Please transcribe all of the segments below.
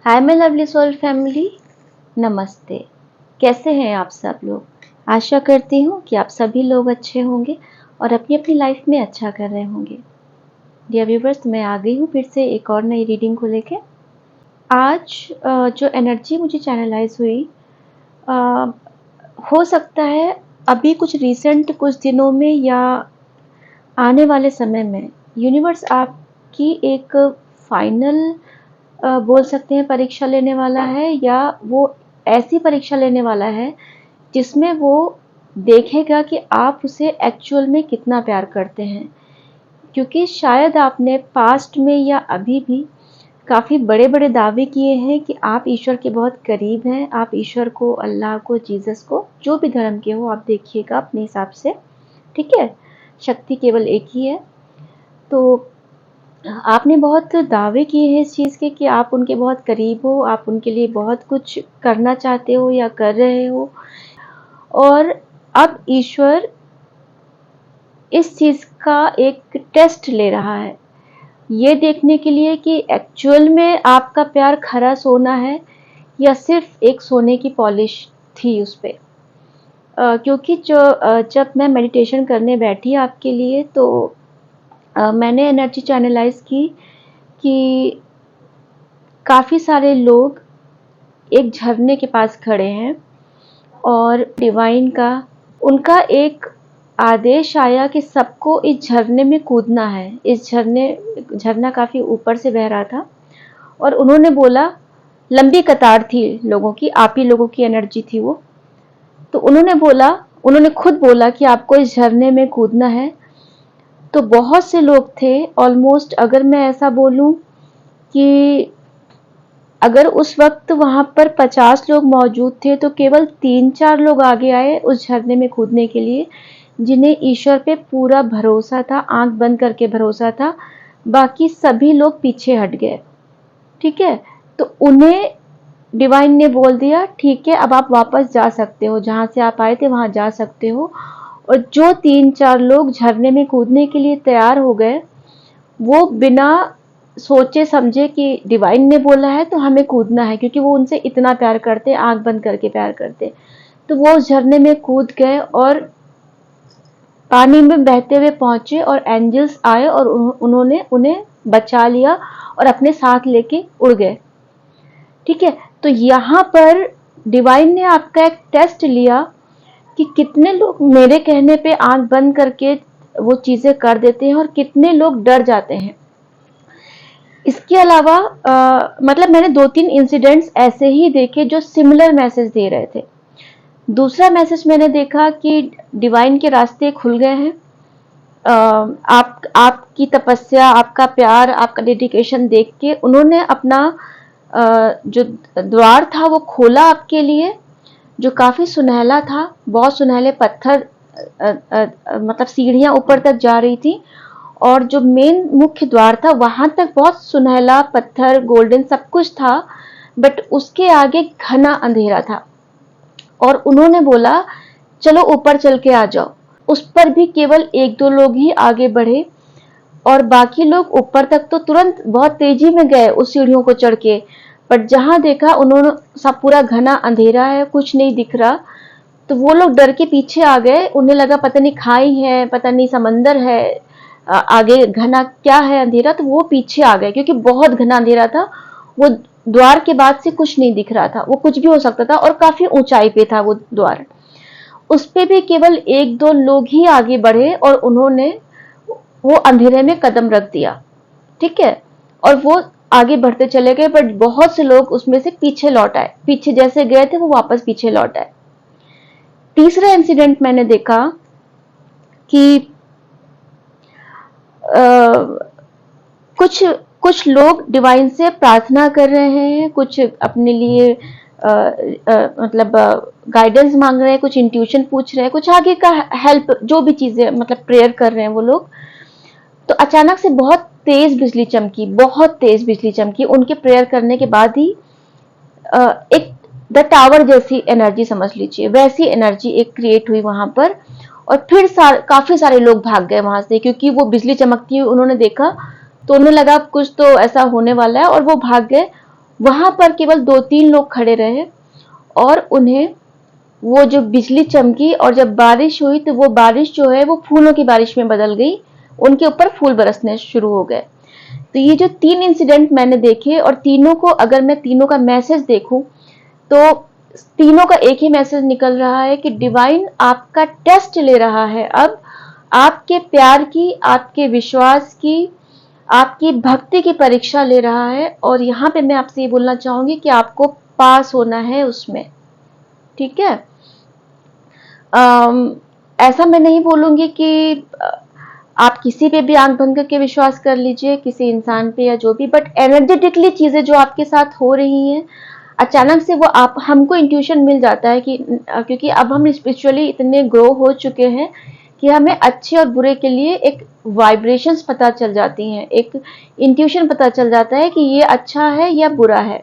Hi my lovely soul family, नमस्ते। कैसे हैं आप सब लोग? आशा करती हूँ कि आप सभी लोग अच्छे होंगे और अपनी अपनी लाइफ में अच्छा कर रहे होंगे। डियर व्यूवर्स, मैं आ गई हूँ फिर से एक और नई रीडिंग को लेके। आज जो एनर्जी मुझे चैनलाइज हुई, अ, हो सकता है अभी कुछ दिनों में या आने वाले समय में यूनिवर्स आपकी एक फाइनल बोल सकते हैं परीक्षा लेने वाला है, या वो ऐसी परीक्षा लेने वाला है जिसमें वो देखेगा कि आप उसे एक्चुअल में कितना प्यार करते हैं। क्योंकि शायद आपने पास्ट में या अभी भी काफ़ी बड़े बड़े दावे किए हैं कि आप ईश्वर के बहुत करीब हैं। आप ईश्वर को, अल्लाह को, जीसस को, जो भी धर्म के हो आप देखिएगा अपने हिसाब से, ठीक है। शक्ति केवल एक ही है। तो आपने बहुत दावे किए हैं इस चीज़ के कि आप उनके बहुत करीब हो, आप उनके लिए बहुत कुछ करना चाहते हो या कर रहे हो, और अब ईश्वर इस चीज़ का एक टेस्ट ले रहा है, ये देखने के लिए कि एक्चुअल में आपका प्यार खरा सोना है या सिर्फ एक सोने की पॉलिश थी उस पे। क्योंकि जब मैं मेडिटेशन करने बैठी आपके लिए, तो मैंने एनर्जी चैनलाइज की कि काफ़ी सारे लोग एक झरने के पास खड़े हैं और डिवाइन का उनका एक आदेश आया कि सबको इस झरने में कूदना है। झरना काफ़ी ऊपर से बह रहा था और उन्होंने बोला, लंबी कतार थी लोगों की, आप ही लोगों की एनर्जी थी वो। तो उन्होंने खुद बोला कि आपको इस झरने में कूदना है। तो बहुत से लोग थे, ऑलमोस्ट अगर मैं ऐसा बोलूं कि अगर उस वक्त वहां पर 50 लोग मौजूद थे तो केवल 3-4 लोग आगे आए उस झरने में कूदने के लिए, जिन्हें ईश्वर पे पूरा भरोसा था, आंख बंद करके भरोसा था। बाकी सभी लोग पीछे हट गए, ठीक है। तो उन्हें डिवाइन ने बोल दिया, ठीक है, अब आप वापस जा सकते हो, जहां से आप आए थे वहां जा सकते हो। और जो 3-4 लोग झरने में कूदने के लिए तैयार हो गए, वो बिना सोचे समझे कि डिवाइन ने बोला है तो हमें कूदना है, क्योंकि वो उनसे इतना प्यार करते, आंख बंद करके प्यार करते, तो वो उस झरने में कूद गए और पानी में बहते हुए पहुंचे और एंजल्स आए और उन्होंने उन्हें बचा लिया और अपने साथ लेके उड़ गए, ठीक है। तो यहाँ पर डिवाइन ने आपका एक टेस्ट लिया कि कितने लोग मेरे कहने पे आंख बंद करके वो चीजें कर देते हैं और कितने लोग डर जाते हैं। इसके अलावा मतलब मैंने 2-3 इंसिडेंट्स ऐसे ही देखे जो सिमिलर मैसेज दे रहे थे। दूसरा मैसेज मैंने देखा कि डिवाइन के रास्ते खुल गए हैं। आपकी तपस्या, आपका प्यार, आपका डेडिकेशन देख के उन्होंने अपना जो द्वार था वो खोला आपके लिए, जो काफी सुनहला था। बहुत सुनहले पत्थर, मतलब सीढ़ियां ऊपर तक जा रही थी, और जो मेन मुख्य द्वार था वहां तक बहुत सुनहला पत्थर, गोल्डन सब कुछ था, बट उसके आगे घना अंधेरा था। और उन्होंने बोला, चलो ऊपर चल के आ जाओ। उस पर भी केवल 1-2 लोग ही आगे बढ़े और बाकी लोग ऊपर तक तो तुरंत बहुत तेजी में गए उस सीढ़ियों को चढ़ के, बट जहां देखा उन्होंने सब पूरा घना अंधेरा है, कुछ नहीं दिख रहा। तो वो लोग डर के पीछे आ गए, उन्हें लगा पता नहीं खाई है, पता नहीं समंदर है, आगे घना क्या है अंधेरा, तो वो पीछे आ गए क्योंकि बहुत घना अंधेरा था। वो द्वार के बाद से कुछ नहीं दिख रहा था, वो कुछ भी हो सकता था और काफी ऊंचाई पे था वो द्वार। उस पे भी केवल 1-2 लोग ही आगे बढ़े और उन्होंने वो अंधेरे में कदम रख दिया, ठीक है। और वो आगे बढ़ते चले गए, बट बहुत से लोग उसमें से पीछे लौट आए, पीछे जैसे गए थे वो वापस पीछे लौट आए। तीसरा इंसिडेंट मैंने देखा कि कुछ कुछ लोग डिवाइन से प्रार्थना कर रहे हैं, कुछ अपने लिए मतलब गाइडेंस मांग रहे हैं, कुछ इंट्यूशन पूछ रहे हैं, कुछ आगे का हेल्प, जो भी चीजें मतलब प्रेयर कर रहे हैं वो लोग। तो अचानक से बहुत तेज बिजली चमकी, बहुत तेज बिजली चमकी। उनके प्रेयर करने के बाद ही एक द टावर जैसी एनर्जी समझ लीजिए, वैसी एनर्जी एक क्रिएट हुई वहां पर। और फिर काफी सारे लोग भाग गए वहां से, क्योंकि वो बिजली चमकती हुई उन्होंने देखा, तो उन्हें लगा कुछ तो ऐसा होने वाला है और वो भाग गए। वहां पर केवल 2-3 लोग खड़े रहे और उन्हें वो जो बिजली चमकी और जब बारिश हुई तो वो बारिश जो है वो फूलों की बारिश में बदल गई, उनके ऊपर फूल बरसने शुरू हो गए। तो ये जो 3 इंसिडेंट मैंने देखे और तीनों को अगर मैं तीनों का मैसेज देखूं तो तीनों का एक ही मैसेज निकल रहा है कि डिवाइन आपका टेस्ट ले रहा है, अब आपके प्यार की, आपके विश्वास की, आपकी भक्ति की परीक्षा ले रहा है। और यहाँ पे मैं आपसे ये बोलना चाहूंगी कि आपको पास होना है उसमें, ठीक है। ऐसा मैं नहीं बोलूंगी कि आप किसी पे भी आंख बंद करके विश्वास कर लीजिए, किसी इंसान पे या जो भी, बट एनर्जेटिकली चीजें जो आपके साथ हो रही हैं अचानक से वो आप हमको इंट्यूशन मिल जाता है कि क्योंकि अब हम स्पिरिचुअली इतने ग्रो हो चुके हैं कि हमें अच्छे और बुरे के लिए एक वाइब्रेशंस पता चल जाती हैं, एक इंट्यूशन पता चल जाता है कि ये अच्छा है या बुरा है,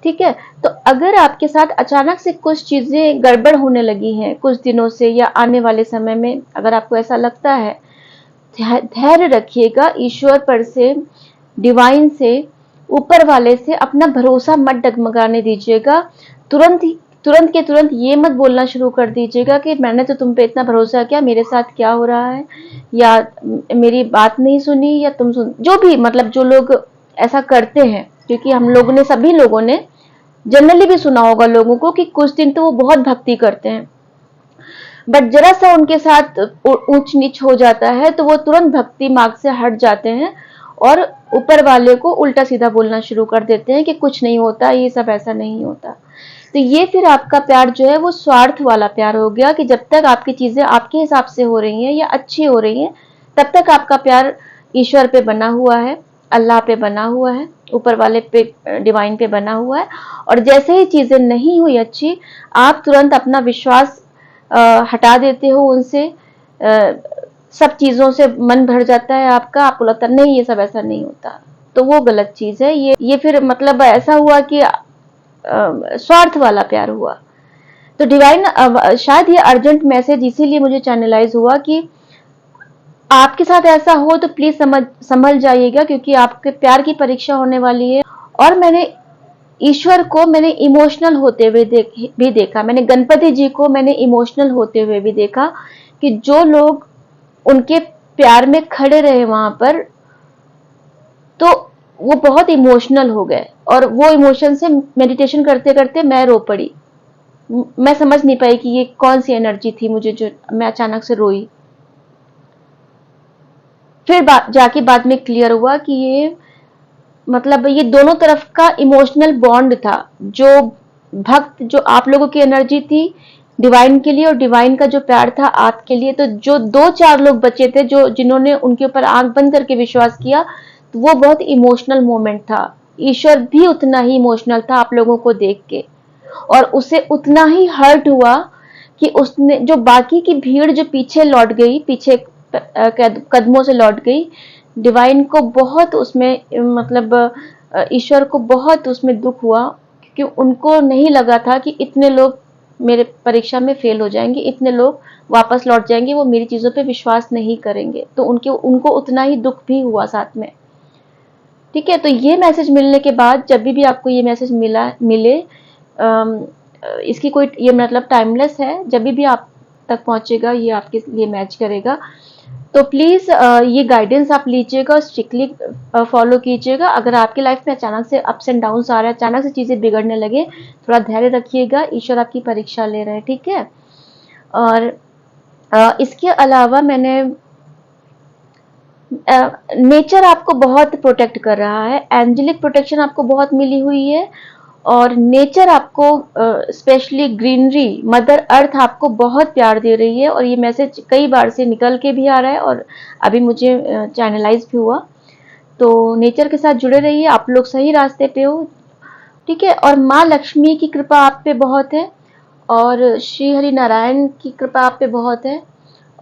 ठीक है। तो अगर आपके साथ अचानक से कुछ चीजें गड़बड़ होने लगी हैं कुछ दिनों से या आने वाले समय में, अगर आपको ऐसा लगता है, धैर्य रखिएगा, ईश्वर पर से, डिवाइन से, ऊपर वाले से अपना भरोसा मत डगमगाने दीजिएगा। तुरंत के तुरंत ये मत बोलना शुरू कर दीजिएगा कि मैंने तो तुम पे इतना भरोसा किया, मेरे साथ क्या हो रहा है, या मेरी बात नहीं सुनी, या तुम सुन, जो भी, मतलब जो लोग ऐसा करते हैं, क्योंकि हम लोगों ने, सभी लोगों ने जनरली भी सुना होगा लोगों को कि कुछ दिन तो वो बहुत भक्ति करते हैं, बट जरा सा उनके साथ ऊंच नीच हो जाता है तो वो तुरंत भक्ति मार्ग से हट जाते हैं और ऊपर वाले को उल्टा सीधा बोलना शुरू कर देते हैं कि कुछ नहीं होता, ये सब ऐसा नहीं होता। तो ये फिर आपका प्यार जो है वो स्वार्थ वाला प्यार हो गया कि जब तक आपकी चीजें आपके हिसाब से हो रही हैं या अच्छी हो रही हैं, तब तक आपका प्यार ईश्वर पे बना हुआ है, अल्लाह पे बना हुआ है, ऊपर वाले पे, डिवाइन पे बना हुआ है। और जैसे ही चीजें नहीं हुई अच्छी, आप तुरंत अपना विश्वास हटा देते हो उनसे, सब चीजों से मन भर जाता है आपका, आपको लगता नहीं ये सब ऐसा नहीं होता, तो वो गलत चीज है। ये फिर मतलब ऐसा हुआ कि स्वार्थ वाला प्यार हुआ। तो डिवाइन, शायद ये अर्जेंट मैसेज इसीलिए मुझे चैनलाइज हुआ कि आपके साथ ऐसा हो तो प्लीज संभल जाइएगा, क्योंकि आपके प्यार की परीक्षा होने वाली है। और ईश्वर को मैंने इमोशनल होते हुए भी देखा, मैंने गणपति जी को मैंने इमोशनल होते हुए भी देखा कि जो लोग उनके प्यार में खड़े रहे वहां पर, तो वो बहुत इमोशनल हो गए और वो इमोशन से मेडिटेशन करते करते मैं रो पड़ी। मैं समझ नहीं पाई कि ये कौन सी एनर्जी थी मुझे, जो मैं अचानक से रोई। फिर जाके बाद में क्लियर हुआ कि ये, मतलब ये दोनों तरफ का इमोशनल बॉन्ड था। जो भक्त, जो आप लोगों की एनर्जी थी डिवाइन के लिए, और डिवाइन का जो प्यार था आपके लिए, तो जो 2-4 लोग बचे थे जो जिन्होंने उनके ऊपर आंख बंद करके विश्वास किया, तो वो बहुत इमोशनल मोमेंट था। ईश्वर भी उतना ही इमोशनल था आप लोगों को देख के, और उसे उतना ही हर्ट हुआ कि उसने, जो बाकी की भीड़ जो पीछे लौट गई, पीछे कदमों से लौट गई, डिवाइन को बहुत उसमें, मतलब ईश्वर को बहुत उसमें दुख हुआ, क्योंकि उनको नहीं लगा था कि इतने लोग मेरे परीक्षा में फेल हो जाएंगे, इतने लोग वापस लौट जाएंगे, वो मेरी चीजों पे विश्वास नहीं करेंगे, तो उनको उतना ही दुख भी हुआ साथ में, ठीक है। तो ये मैसेज मिलने के बाद, जब भी आपको ये मैसेज मिले, इसकी कोई, ये मतलब टाइमलेस है, जब भी आप तक पहुंचेगा ये आपके लिए मैच करेगा। तो प्लीज ये गाइडेंस आप लीजिएगा और स्ट्रिक्टली फॉलो कीजिएगा। अगर आपकी लाइफ में अचानक से अप्स एंड डाउन्स आ रहे हैं, अचानक से चीजें बिगड़ने लगे, थोड़ा धैर्य रखिएगा, ईश्वर आपकी परीक्षा ले रहे हैं, ठीक है। और इसके अलावा मैंने, नेचर आपको बहुत प्रोटेक्ट कर रहा है, एंजेलिक प्रोटेक्शन आपको बहुत मिली हुई है, और नेचर आपको, स्पेशली ग्रीनरी, मदर अर्थ आपको बहुत प्यार दे रही है। और ये मैसेज कई बार से निकल के भी आ रहा है और अभी मुझे चैनलाइज भी हुआ। तो नेचर के साथ जुड़े रहिए, आप लोग सही रास्ते पे हो, ठीक है। और माँ लक्ष्मी की कृपा आप पे बहुत है, और श्री हरि नारायण की कृपा आप पे बहुत है।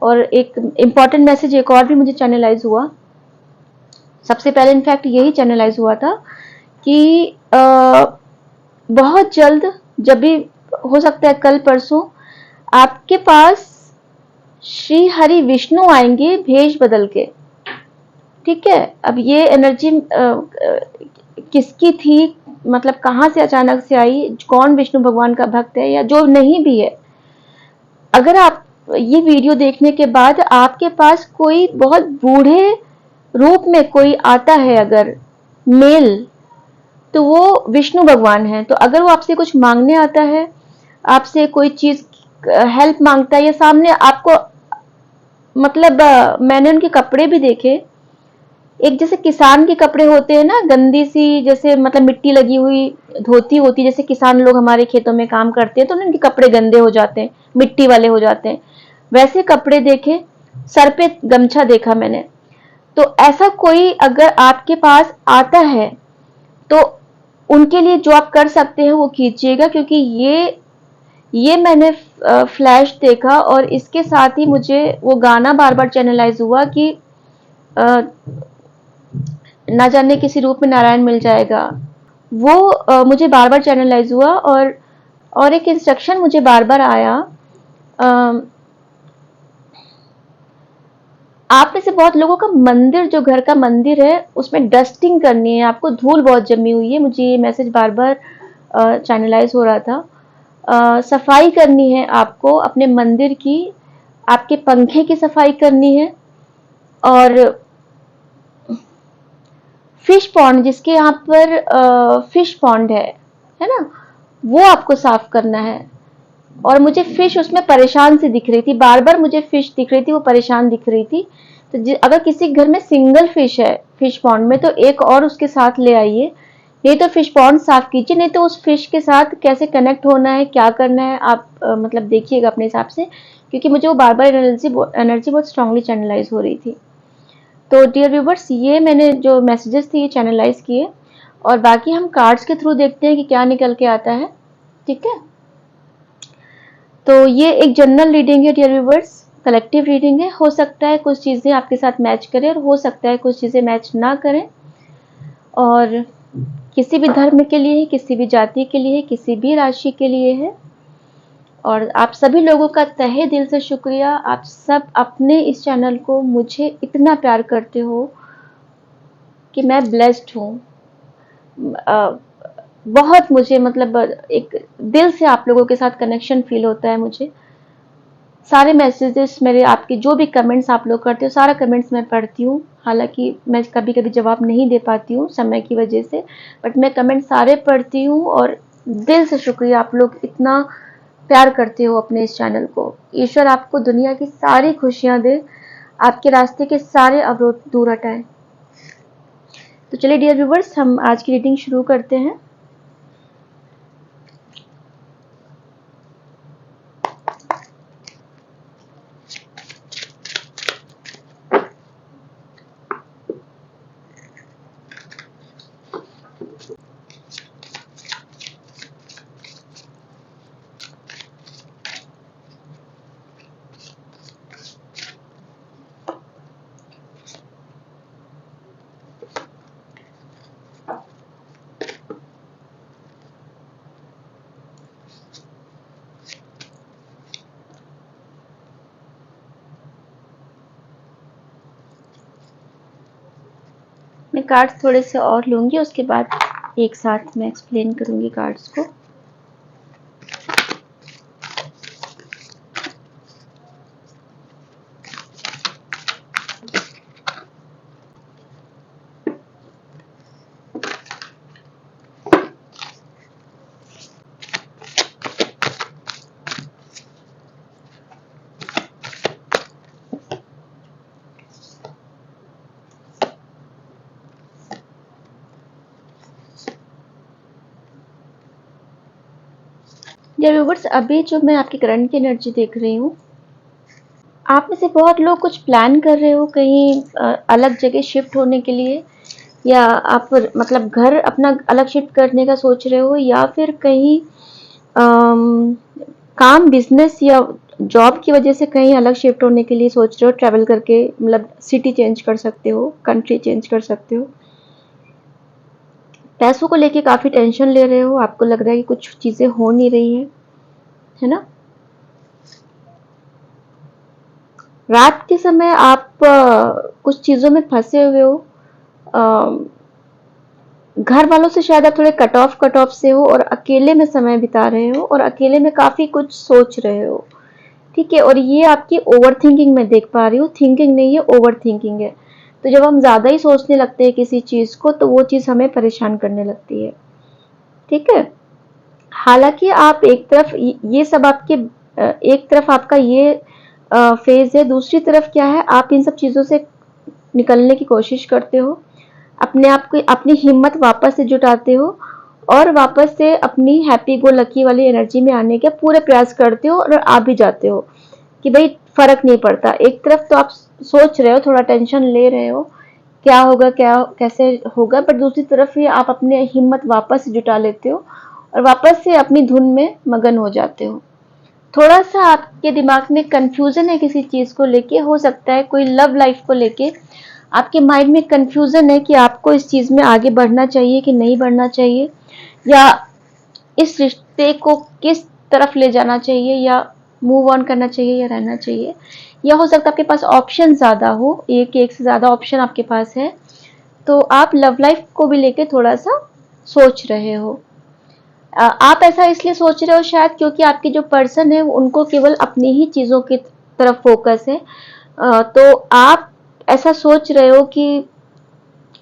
और एक इम्पॉर्टेंट मैसेज एक और भी मुझे चैनलाइज हुआ, सबसे पहले इनफैक्ट यही चैनलाइज हुआ था कि बहुत जल्द, जब भी हो सकता है कल परसों, आपके पास श्री हरि विष्णु आएंगे भेष बदल के, ठीक है। अब ये एनर्जी किसकी थी, मतलब कहाँ से अचानक से आई, कौन विष्णु भगवान का भक्त है या जो नहीं भी है, अगर आप ये वीडियो देखने के बाद आपके पास कोई बहुत बूढ़े रूप में कोई आता है अगर मेल, तो वो विष्णु भगवान है। तो अगर वो आपसे कुछ मांगने आता है, आपसे कोई चीज हेल्प मांगता है या सामने आपको, मतलब मैंने उनके कपड़े भी देखे, एक जैसे किसान के कपड़े होते हैं ना, गंदी सी जैसे मतलब मिट्टी लगी हुई धोती होती है, जैसे किसान लोग हमारे खेतों में काम करते हैं तो उनके कपड़े गंदे हो जाते हैं, मिट्टी वाले हो जाते हैं, वैसे कपड़े देखे, सर पे गमछा देखा मैंने। तो ऐसा कोई अगर आपके पास आता है तो उनके लिए जो आप कर सकते हैं वो कीजिएगा, क्योंकि ये मैंने फ्लैश देखा और इसके साथ ही मुझे वो गाना बार बार चैनलाइज हुआ कि ना जाने किसी रूप में नारायण मिल जाएगा। वो मुझे बार बार चैनलाइज हुआ और एक इंस्ट्रक्शन मुझे बार बार आया, आप में से बहुत लोगों का मंदिर, जो घर का मंदिर है उसमें डस्टिंग करनी है, आपको धूल बहुत जमी हुई है, मुझे ये मैसेज बार बार चैनलाइज हो रहा था। सफाई करनी है आपको अपने मंदिर की, आपके पंखे की सफाई करनी है, और फिश पॉन्ड, जिसके यहाँ पर फिश पॉन्ड है ना, वो आपको साफ करना है। और मुझे फिश उसमें परेशान सी दिख रही थी, बार बार मुझे फिश दिख रही थी, वो परेशान दिख रही थी। तो अगर किसी घर में सिंगल फिश है फिश पॉन्ड में, तो एक और उसके साथ ले आइए, नहीं तो फिश पॉन्ड साफ कीजिए, नहीं तो उस फिश के साथ कैसे कनेक्ट होना है, क्या करना है आप मतलब देखिएगा अपने हिसाब से, क्योंकि मुझे वो बार बार एनर्जी बहुत स्ट्रांगली चैनलाइज हो रही थी। तो डियर व्यूवर्स, ये मैंने जो मैसेजेस थे ये चैनलाइज किए, और बाकी हम कार्ड्स के थ्रू देखते हैं कि क्या निकल के आता है। ठीक है, तो ये एक जनरल रीडिंग है डियर व्यूवर्स, कलेक्टिव रीडिंग है। हो सकता है कुछ चीज़ें आपके साथ मैच करें और हो सकता है कुछ चीज़ें मैच ना करें, और किसी भी धर्म के लिए है, किसी भी जाति के लिए है, किसी भी राशि के लिए है। और आप सभी लोगों का तहे दिल से शुक्रिया, आप सब अपने इस चैनल को मुझे इतना प्यार करते हो कि मैं ब्लेस्ड हूँ। बहुत मुझे मतलब एक दिल से आप लोगों के साथ कनेक्शन फील होता है मुझे। सारे मैसेजेस मेरे, आपके जो भी कमेंट्स आप लोग करते हो, सारा कमेंट्स मैं पढ़ती हूँ, हालांकि मैं कभी कभी जवाब नहीं दे पाती हूँ समय की वजह से, बट मैं कमेंट सारे पढ़ती हूँ। और दिल से शुक्रिया, आप लोग इतना प्यार करते हो अपने इस चैनल को। ईश्वर आपको दुनिया की सारी खुशियाँ दे, आपके रास्ते के सारे अवरोध दूर हटाए। तो चलिए डियर व्यूवर्स, हम आज की रीडिंग शुरू करते हैं। मैं कार्ड्स थोड़े से और लूंगी, उसके बाद एक साथ मैं एक्सप्लेन करूंगी कार्ड्स को। डियर व्यूवर्स, अभी जो मैं आपकी करंट की एनर्जी देख रही हूँ, आप में से बहुत लोग कुछ प्लान कर रहे हो कहीं अलग जगह शिफ्ट होने के लिए, या आप मतलब घर अपना अलग शिफ्ट करने का सोच रहे हो, या फिर कहीं काम, बिजनेस या जॉब की वजह से कहीं अलग शिफ्ट होने के लिए सोच रहे हो, ट्रैवल करके, मतलब सिटी चेंज कर सकते हो, कंट्री चेंज कर सकते हो। पैसों को लेके काफ़ी टेंशन ले रहे हो, आपको लग रहा है कि कुछ चीज़ें हो नहीं रही हैं, है ना। रात के समय आप कुछ चीज़ों में फंसे हुए हो, घर वालों से शायद आप थोड़े कट ऑफ से हो और अकेले में समय बिता रहे हो और अकेले में काफ़ी कुछ सोच रहे हो, ठीक है? और ये आपकी ओवर थिंकिंग मैं देख पा रही हूँ, थिंकिंग नहीं है, ओवर थिंकिंग है। तो जब हम ज़्यादा ही सोचने लगते हैं किसी चीज़ को, तो वो चीज़ हमें परेशान करने लगती है, ठीक है? हालाँकि आप एक तरफ ये सब आपके एक तरफ आपका ये फ़ेज़ है, दूसरी तरफ क्या है, आप इन सब चीज़ों से निकलने की कोशिश करते हो, अपने आप को अपनी हिम्मत वापस से जुटाते हो और वापस से अपनी हैप्पी गो लकी वाली एनर्जी में आने के पूरे प्रयास करते हो और आ भी जाते हो कि भाई फ़र्क नहीं पड़ता। एक तरफ तो आप सोच रहे हो, थोड़ा टेंशन ले रहे हो, क्या होगा, क्या कैसे होगा, बट दूसरी तरफ ये आप अपने हिम्मत वापस से जुटा लेते हो और वापस से अपनी धुन में मगन हो जाते हो। थोड़ा सा आपके दिमाग में कंफ्यूजन है किसी चीज़ को लेके, हो सकता है कोई लव लाइफ को लेके आपके माइंड में कंफ्यूजन है कि आपको इस चीज़ में आगे बढ़ना चाहिए कि नहीं बढ़ना चाहिए, या इस रिश्ते को किस तरफ ले जाना चाहिए, या मूव ऑन करना चाहिए या रहना चाहिए। या हो सकता है आपके पास ऑप्शन ज़्यादा हो, एक से ज़्यादा ऑप्शन आपके पास है, तो आप लव लाइफ को भी लेके थोड़ा सा सोच रहे हो। आप ऐसा इसलिए सोच रहे हो शायद क्योंकि आपकी जो पर्सन है उनको केवल अपनी ही चीज़ों की तरफ फोकस है। तो आप ऐसा सोच रहे हो कि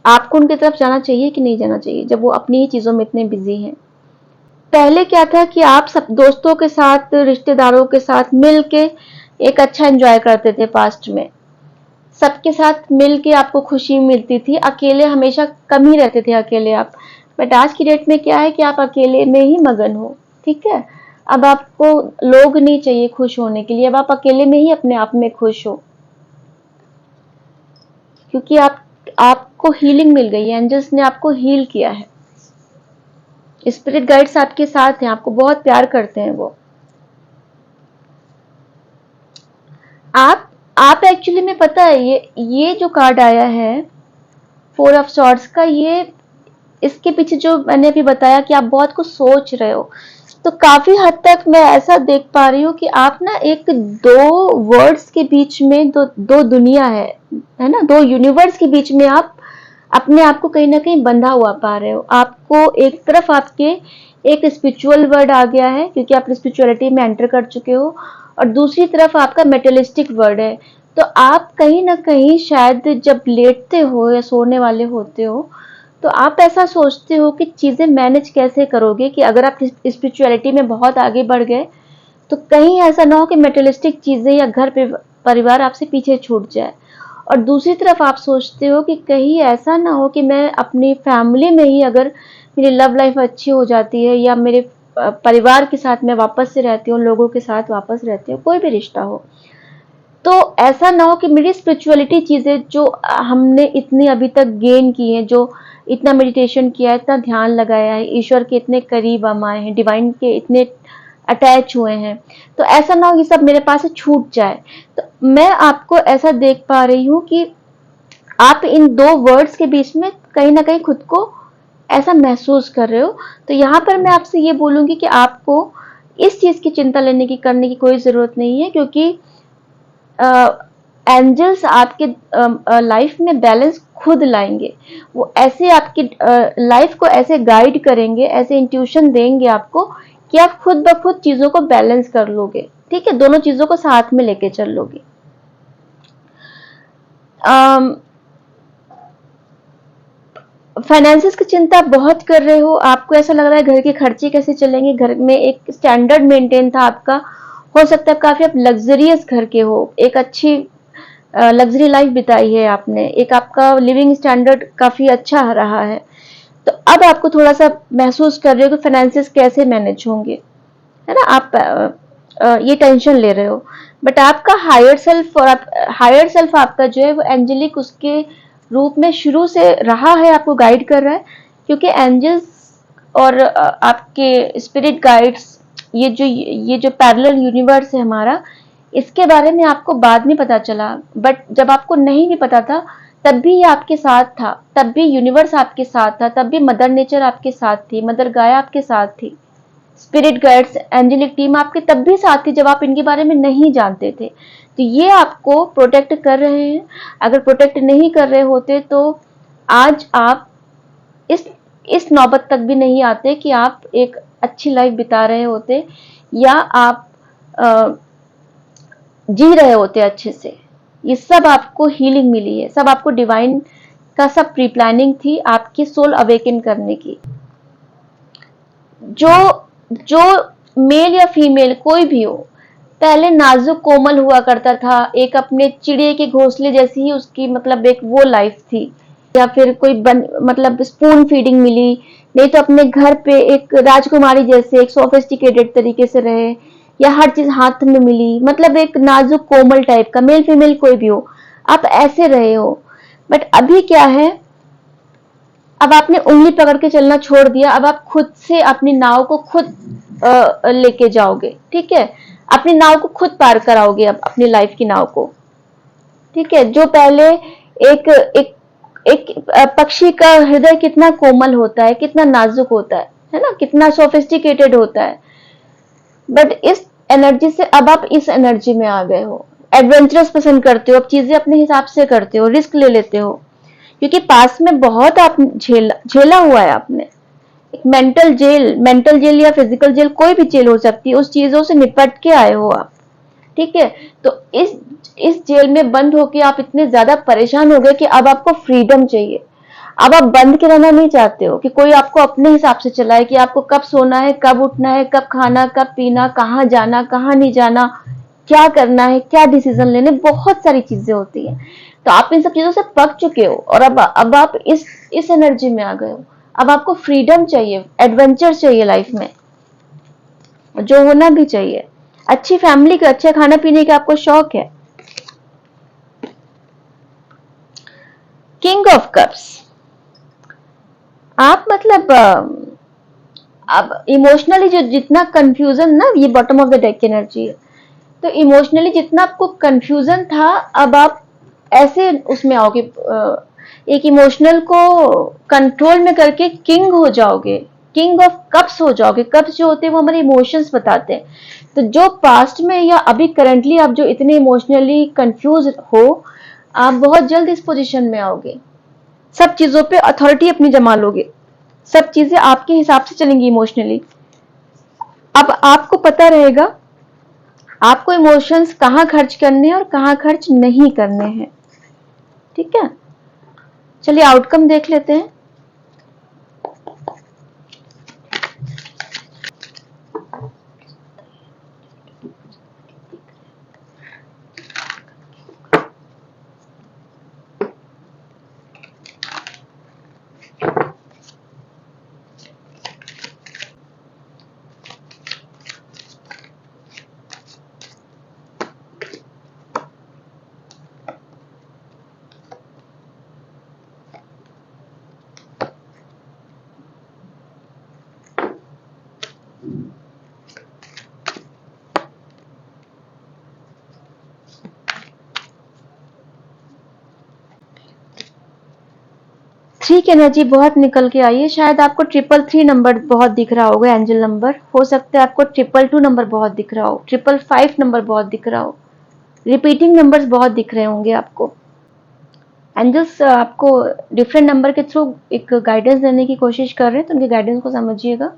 आपको उनकी तरफ जाना चाहिए कि नहीं जाना चाहिए, जब वो अपनी ही चीज़ों में इतने बिजी हैं। पहले क्या था कि आप सब दोस्तों के साथ, रिश्तेदारों के साथ मिल के एक अच्छा एंजॉय करते थे पास्ट में। सबके साथ मिल के आपको खुशी मिलती थी, अकेले हमेशा कम ही रहते थे अकेले आप। बट आज की डेट में क्या है कि आप अकेले में ही मगन हो, ठीक है? अब आपको लोग नहीं चाहिए खुश होने के लिए, अब आप अकेले में ही अपने आप में खुश हो, क्योंकि आपको हीलिंग मिल गई है, एंजल्स ने आपको हील किया है। स्पिरिट गाइड्स आपके साथ हैं, आपको बहुत प्यार करते हैं वो। आप एक्चुअली में पता है, ये जो कार्ड आया है 4 ऑफ सॉर्ड्स का, ये इसके पीछे जो मैंने अभी बताया कि आप बहुत कुछ सोच रहे हो, तो काफी हद तक मैं ऐसा देख पा रही हूँ कि आप ना एक दो वर्ड्स के बीच में, दो दुनिया है ना, दो यूनिवर्स के बीच में आप अपने आप को कहीं ना कहीं बंधा हुआ पा रहे हो। आपको एक तरफ आपके एक स्पिरिचुअल वर्ड आ गया है क्योंकि आप स्पिरिचुअलिटी में एंटर कर चुके हो, और दूसरी तरफ आपका मेटेलिस्टिक वर्ड है। तो आप कहीं ना कहीं शायद जब लेटते हो या सोने वाले होते हो, तो आप ऐसा सोचते हो कि चीज़ें मैनेज कैसे करोगे, कि अगर आप स्पिरिचुअलिटी में बहुत आगे बढ़ गए तो कहीं ऐसा ना हो कि मेटेरियलिस्टिक चीज़ें या घर परिवार आपसे पीछे छूट जाए। और दूसरी तरफ आप सोचते हो कि कहीं ऐसा ना हो कि मैं अपनी फैमिली में ही, अगर मेरी लव लाइफ अच्छी हो जाती है या मेरे परिवार के साथ मैं वापस से रहती हूँ, लोगों के साथ वापस रहती हूँ, कोई भी रिश्ता हो, तो ऐसा ना हो कि मेरी स्पिरिचुअलिटी चीज़ें जो हमने इतनी अभी तक गेन की हैं, जो इतना मेडिटेशन किया है, इतना ध्यान लगाया है, ईश्वर के इतने करीब हम आए हैं, डिवाइन के इतने अटैच हुए हैं, तो ऐसा ना हो ये सब मेरे पास से छूट जाए। तो मैं आपको ऐसा देख पा रही हूँ कि आप इन दो वर्ड्स के बीच में कहीं ना कहीं खुद को ऐसा महसूस कर रहे हो। तो यहाँ पर मैं आपसे ये बोलूँगी कि आपको इस चीज़ की चिंता लेने की, करने की कोई ज़रूरत नहीं है, क्योंकि एंजल्स आपके लाइफ में बैलेंस खुद लाएंगे। वो ऐसे आपकी लाइफ को ऐसे गाइड करेंगे, ऐसे इंट्यूशन देंगे आपको कि आप खुद ब खुद चीज़ों को बैलेंस कर लोगे, ठीक है? दोनों चीज़ों को साथ में लेके चल लोगे। फाइनेंसिस की चिंता बहुत कर रहे हो, आपको ऐसा लग रहा है घर के खर्चे कैसे चलेंगे, घर में एक स्टैंडर्ड मेंटेन था आपका, हो सकता है काफ़ी आप लग्जरियस घर के हो, एक अच्छी लग्जरी लाइफ बिताई है आपने, एक आपका लिविंग स्टैंडर्ड काफ़ी अच्छा रहा है। तो अब आपको थोड़ा सा महसूस कर रहे हो कि फाइनेंसिस कैसे मैनेज होंगे, है ना? आप ये टेंशन ले रहे हो, बट आपका हायर सेल्फ, और हायर सेल्फ आपका जो है वो एंजेलिक उसके रूप में शुरू से रहा है, आपको गाइड कर रहा है, क्योंकि एंजल्स और आपके स्पिरिट गाइड्स, ये जो पैरेलल यूनिवर्स है हमारा, इसके बारे में आपको बाद में पता चला, बट जब आपको नहीं भी पता था तब भी ये आपके साथ था, तब भी यूनिवर्स आपके साथ था, तब भी मदर नेचर आपके साथ थी, मदर गाया आपके साथ थी, स्पिरिट गाइड्स, एंजेलिक टीम आपके तब भी साथ थी जब आप इनके बारे में नहीं जानते थे। तो ये आपको प्रोटेक्ट कर रहे हैं। अगर प्रोटेक्ट नहीं कर रहे होते तो आज आप इस इस नौबत तक भी नहीं आते कि आप एक अच्छी लाइफ बिता रहे होते या आप जी रहे होते अच्छे से। ये सब आपको हीलिंग मिली है, सब आपको डिवाइन का सब प्री प्लानिंग थी आपकी सोल अवेकन करने की। जो जो मेल या फीमेल कोई भी हो, पहले नाजुक कोमल हुआ करता था, एक अपने चिड़िया के घोंसले जैसी ही उसकी मतलब एक वो लाइफ थी, या फिर कोई मतलब स्पून फीडिंग मिली, नहीं तो अपने घर पे एक राजकुमारी जैसे एक सोफिस्टिकेटेड तरीके से रहे, या हर चीज हाथ में मिली, मतलब एक नाजुक कोमल टाइप का, मेल फीमेल कोई भी हो, आप ऐसे रहे हो। बट अभी क्या है, अब आपने उंगली पकड़ के चलना छोड़ दिया, अब आप खुद से अपनी नाव को खुद लेके जाओगे, ठीक है, अपनी नाव को खुद पार कराओगे, अब अपनी लाइफ की नाव को, ठीक है। जो पहले एक एक एक पक्षी का हृदय कितना कोमल होता है, कितना नाजुक होता है ना, कितना सोफिस्टिकेटेड होता है, बट इस एनर्जी से अब आप इस एनर्जी में आ गए हो, एडवेंचरस पसंद करते हो, अब चीजें अपने हिसाब से करते हो, रिस्क ले लेते हो, क्योंकि पास में बहुत आप झेला हुआ है आपने। एक मेंटल जेल या फिजिकल जेल, कोई भी जेल हो सकती है, उस चीजों से निपट के आए हो आप, ठीक है। तो इस जेल में बंद होके आप इतने ज्यादा परेशान हो गए कि अब आपको फ्रीडम चाहिए। अब आप बंद के रहना नहीं चाहते हो कि कोई आपको अपने हिसाब से चलाए, कि आपको कब सोना है, कब उठना है, कब खाना, कब पीना, कहाँ जाना, कहाँ नहीं जाना, क्या करना है, क्या डिसीजन लेने, बहुत सारी चीजें होती है। तो आप इन सब चीजों से पक चुके हो, और अब आप इस एनर्जी में आ गए हो। अब आपको फ्रीडम चाहिए, एडवेंचर चाहिए लाइफ में, जो होना भी चाहिए। अच्छी फैमिली का, अच्छे खाने पीने का आपको शौक है। किंग ऑफ कप्स, आप मतलब अब इमोशनली जो जितना कंफ्यूजन ना, ये bottom of the deck energy है, तो इमोशनली जितना आपको कंफ्यूजन था, अब आप ऐसे उसमें आओगे, एक इमोशनल को कंट्रोल में करके किंग हो जाओगे, किंग ऑफ कप्स हो जाओगे। कप्स जो होते हैं वो हमारे इमोशंस बताते हैं। तो जो पास्ट में या अभी करंटली आप जो इतने इमोशनली कंफ्यूज हो, आप बहुत जल्द इस पोजीशन में आओगे, सब चीजों पे अथॉरिटी अपनी जमा लोगे, सब चीजें आपके हिसाब से चलेंगी इमोशनली। अब आपको पता रहेगा आपको इमोशंस कहाँ खर्च करने हैं और कहाँ खर्च नहीं करने हैं, ठीक है। चलिए आउटकम देख लेते हैं। थ्री की एनर्जी बहुत निकल के आई है। शायद आपको 333 नंबर बहुत दिख रहा होगा, एंजल नंबर। हो सकता है आपको 222 नंबर बहुत दिख रहा हो, 555 नंबर बहुत दिख रहा हो, रिपीटिंग नंबर्स बहुत दिख रहे होंगे आपको। एंजल्स आपको डिफरेंट नंबर के थ्रू एक गाइडेंस देने की कोशिश कर रहे हैं, तो उनके गाइडेंस को समझिएगा।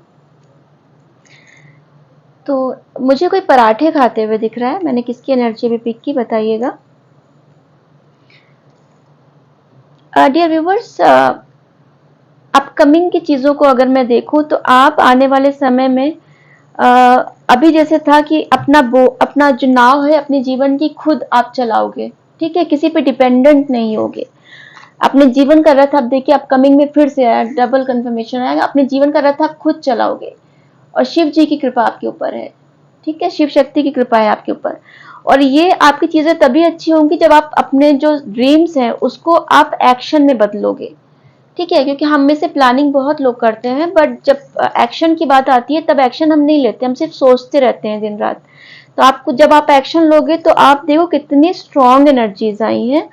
तो मुझे कोई पराठे खाते हुए दिख रहा है, मैंने किसकी एनर्जी भी पिक की, बताइएगा। डियर व्यूवर्स, अपकमिंग की चीजों को अगर मैं देखूं तो आप आने वाले समय में अभी जैसे था कि अपना जो नाव है अपने जीवन की खुद आप चलाओगे, ठीक है, किसी पे डिपेंडेंट नहीं होगे। अपने जीवन का रथ आप देखिए, अपकमिंग में फिर से आया, डबल कंफर्मेशन आएगा, अपने जीवन का रथ आप खुद चलाओगे, और शिव जी की कृपा आपके ऊपर है, ठीक है, शिव शक्ति की कृपा है आपके ऊपर। और ये आपकी चीजें तभी अच्छी होंगी जब आप अपने जो ड्रीम्स हैं उसको आप एक्शन में बदलोगे, ठीक है। क्योंकि हम में से प्लानिंग बहुत लोग करते हैं, बट जब एक्शन की बात आती है तब एक्शन हम नहीं लेते, हम सिर्फ सोचते रहते हैं दिन रात। तो आपको जब आप एक्शन लोगे तो आप देखो कितनी स्ट्रॉन्ग एनर्जीज आई हैं।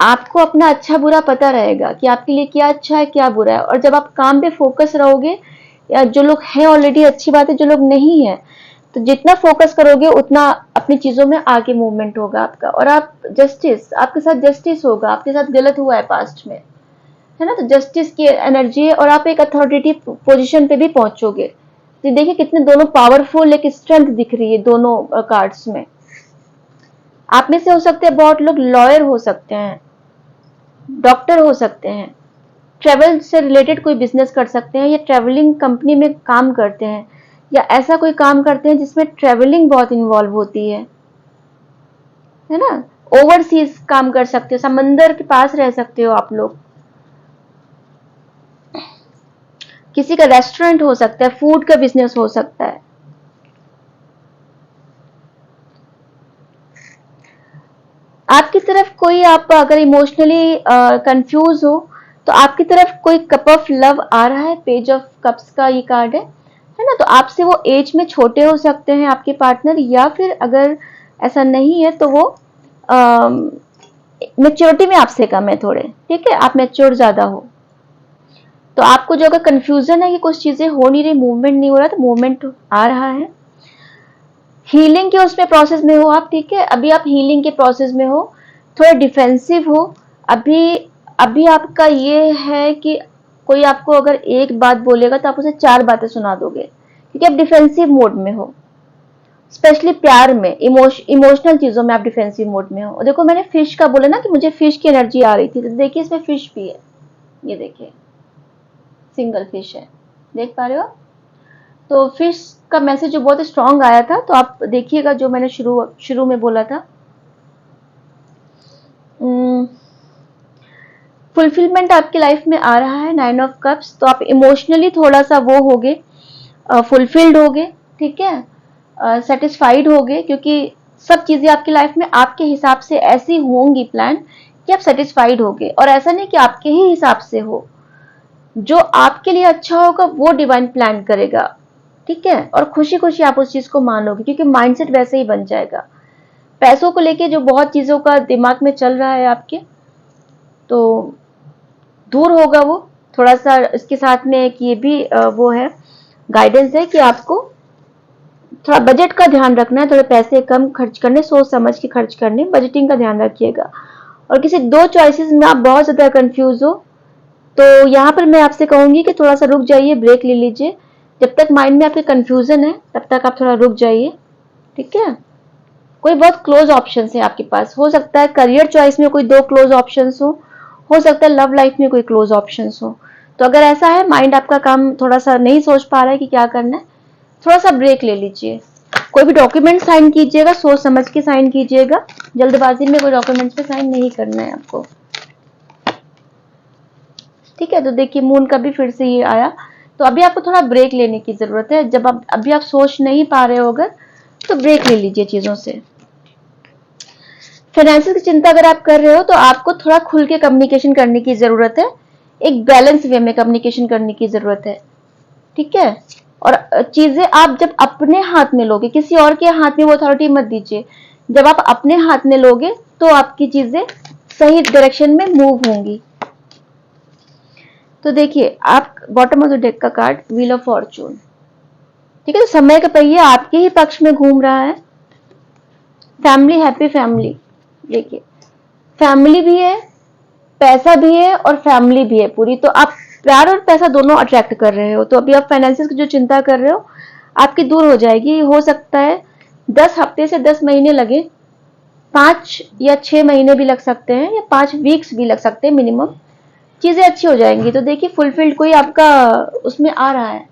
आपको अपना अच्छा बुरा पता रहेगा कि आपके लिए क्या अच्छा है क्या बुरा है, और जब आप काम पे फोकस रहोगे, या जो लोग हैं ऑलरेडी अच्छी बात है, जो लोग नहीं है तो जितना फोकस करोगे उतना अपनी चीजों में आगे मूवमेंट होगा आपका। और आप जस्टिस, आपके साथ जस्टिस होगा, आपके साथ गलत हुआ है पास्ट में है ना। तो जस्टिस की एनर्जी है और आप एक अथॉरिटेटिव पोजीशन पे भी पहुंचोगे। तो देखिए कितने दोनों पावरफुल एक स्ट्रेंथ दिख रही है दोनों कार्ड्स में। आप में से हो सकते हैं बहुत लोग लॉयर हो सकते हैं, डॉक्टर हो सकते हैं, ट्रेवल से रिलेटेड कोई बिजनेस कर सकते हैं, या ट्रेवलिंग कंपनी में काम करते हैं, या ऐसा कोई काम करते हैं जिसमें ट्रेवलिंग बहुत इन्वॉल्व होती है ना। ओवरसीज काम कर सकते हो, समंदर के पास रह सकते हो आप लोग। किसी का रेस्टोरेंट हो सकता है, फूड का बिजनेस हो सकता है। आपकी तरफ कोई, आप अगर इमोशनली कंफ्यूज हो तो आपकी तरफ कोई कप ऑफ लव आ रहा है। पेज ऑफ कप्स का ये कार्ड है ना। तो आपसे वो एज में छोटे हो सकते हैं आपके पार्टनर, या फिर अगर ऐसा नहीं है तो वो मेच्योरिटी में आपसे कम है थोड़े, ठीक है, आप मेच्योर ज्यादा हो। तो आपको जो अगर कंफ्यूजन है कि कुछ चीजें हो नहीं रही, मूवमेंट नहीं हो रहा, तो मूवमेंट आ रहा है। हीलिंग के उसमें प्रोसेस में हो आप, ठीक है, अभी आप हीलिंग के प्रोसेस में हो, थोड़ा डिफेंसिव हो अभी। अभी आपका ये है कि कोई आपको अगर एक बात बोलेगा तो आप उसे 4 बातें सुना दोगे, क्योंकि आप डिफेंसिव मोड में हो। स्पेशली प्यार में, इमोशनल चीजों में आप डिफेंसिव मोड में हो। और देखो मैंने फिश का बोला ना कि मुझे फिश की एनर्जी आ रही थी, तो देखिए इसमें फिश भी है, ये देखिए सिंगल फिश है, देख पा रहे हो। तो फिश का मैसेज जो बहुत स्ट्रांग आया था, तो आप देखिएगा जो मैंने शुरू में बोला था। फुलफिलमेंट आपकी लाइफ में आ रहा है, 9 ऑफ कप्स। तो आप इमोशनली थोड़ा सा वो होगे, फुलफिल्ड होगे, ठीक है, सेटिस्फाइड होगे, क्योंकि सब चीजें आपकी लाइफ में आपके हिसाब से ऐसी होंगी प्लान कि आप सेटिस्फाइड होगे। और ऐसा नहीं कि आपके ही हिसाब से हो, जो आपके लिए अच्छा होगा वो डिवाइन प्लान करेगा, ठीक है। और खुशी खुशी आप उस चीज को मानोगे, क्योंकि माइंडसेट वैसे ही बन जाएगा। पैसों को लेके जो बहुत चीजों का दिमाग में चल रहा है आपके, तो दूर होगा वो थोड़ा सा। इसके साथ में एक ये भी वो है, गाइडेंस है कि आपको थोड़ा बजट का ध्यान रखना है, थोड़े पैसे कम खर्च करने, सोच समझ के खर्च करने, बजटिंग का ध्यान रखिएगा। और किसी 2 चॉइसेस में आप बहुत ज्यादा कंफ्यूज हो, तो यहाँ पर मैं आपसे कहूंगी कि थोड़ा सा रुक जाइए, ब्रेक ले लीजिए। जब तक माइंड में आपके कंफ्यूजन है तब तक आप थोड़ा रुक जाइए, ठीक है। कोई बहुत क्लोज ऑप्शन है आपके पास, हो सकता है करियर चॉइस में कोई 2 क्लोज ऑप्शन हो सकता है लव लाइफ में कोई क्लोज ऑप्शन हो। तो अगर ऐसा है, माइंड आपका काम थोड़ा सा नहीं सोच पा रहा है कि क्या करना है, थोड़ा सा ब्रेक ले लीजिए। कोई भी डॉक्यूमेंट साइन कीजिएगा, सोच समझ के साइन कीजिएगा, जल्दबाजी में कोई डॉक्यूमेंट्स पे साइन नहीं करना है आपको, ठीक है। तो देखिए मून का भी फिर से ये आया। तो अभी आपको थोड़ा ब्रेक लेने की जरूरत है। जब आप अभी आप सोच नहीं पा रहे हो अगर, तो ब्रेक ले लीजिए चीजों से। फाइनेंशियल की चिंता अगर आप कर रहे हो तो आपको थोड़ा खुल के कम्युनिकेशन करने की जरूरत है, एक बैलेंस वे में कम्युनिकेशन करने की जरूरत है, ठीक है। और चीजें आप जब अपने हाथ में लोगे, किसी और के हाथ में वो अथॉरिटी मत दीजिए। जब आप अपने हाथ में लोगे तो आपकी चीजें सही डायरेक्शन में मूव होंगी। तो देखिए आप बॉटम ऑफ द डेक का कार्ड, व्हील ऑफ फॉर्चून, ठीक है। तो समय का पहिया आपके ही पक्ष में घूम रहा है। फैमिली, हैप्पी फैमिली, देखिए फैमिली भी है, पैसा भी है और फैमिली भी है पूरी। तो आप प्यार और पैसा दोनों अट्रैक्ट कर रहे हो। तो अभी आप फाइनेंसिस की जो चिंता कर रहे हो आपकी दूर हो जाएगी। हो सकता है 10 हफ्ते से 10 महीने लगे, 5 या 6 महीने भी लग सकते हैं, या 5 वीक्स भी लग सकते हैं मिनिमम। चीजें अच्छी हो जाएंगी। तो देखिए फुलफिल्ड कोई आपका उसमें आ रहा है,